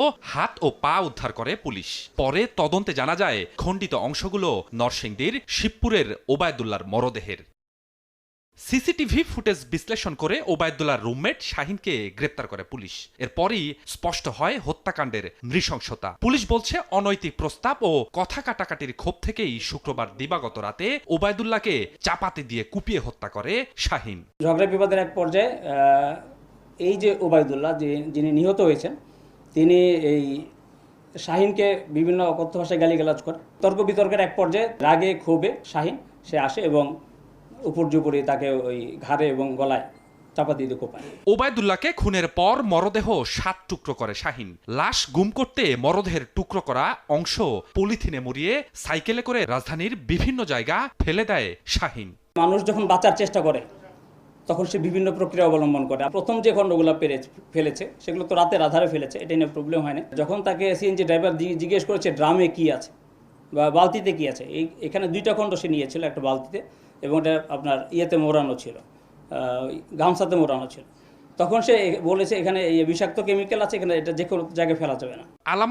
ও হাত ও পা উদ্ধার করে পুলিশ। পরে তদন্তে জানা যায় খণ্ডিত অংশগুলো নরসিংদীর শিবপুরের ওবায়দুল্লাহর মরদেহের। সিসিটিভি ফুটেজ বিশ্লেষণ করে ওবায়দুল্লাহর রুমমেট শাহিনকে গ্রেপ্তার করে পুলিশ। এরপরই স্পষ্ট হয় হত্যাকাণ্ডের নৃশংসতা। পুলিশ বলছে অনৈতিক প্রস্তাব ও কথা কাটাকাটির ক্ষোভ থেকেই শুক্রবার দিবাগত রাতে ওবায়দুল্লাহকে চাপাতি দিয়ে কুপিয়ে হত্যা করে শাহিন। ঝগড়া বিবাদের এক পর্যায়ে এই যে ওবায়দুল্লাহ যিনি নিহত হয়েছেন, তিনি এই শাহিনকে বিভিন্ন অকথ্য ভাষায় গালিগালাজ করে। তর্ক বিতর্কের এক পর্যায়ে রাগে ক্ষোভে শাহিন সে আসে এবং উপর্যুপরি তাকে ওই ঘাড়ে এবং গলায় চাপা দিয়ে কোপায়। ওবায়দুল্লাহকে খুনের পর মরদেহ 7 টুকরো করে শাহিন। লাশ গুম করতে মরদেহের টুকরো করা অংশ পলিথিনে মুড়িয়ে সাইকেলে করে রাজধানীর বিভিন্ন জায়গা ফেলে দেয় শাহিন। মানুষ যখন বাঁচার চেষ্টা করে তখন সে বিভিন্ন প্রক্রিয়া অবলম্বন করে। প্রথম যে খণ্ডগুলো ফেলেছে সেগুলো তো রাতের আধারে ফেলেছে, এটা নিয়ে প্রবলেম হয়নি। যখন তাকে সিএনজি ড্রাইভার জিজ্ঞেস করেছে ড্রামে কি আছে বা বালতিতে কি আছে, এখানে 2টা খণ্ড সে নিয়েছিল, একটা বালতিতে এবং এটা আপনার ইয়েতে মোড়ানো ছিল, গামছাতে মোড়ানো ছিল। তখন সে বলেছে এখানে এই বিষাক্ত কেমিক্যাল আছে, এখানে এটা যে কোনো জায়গায় ফেলা যাবে না। আলাম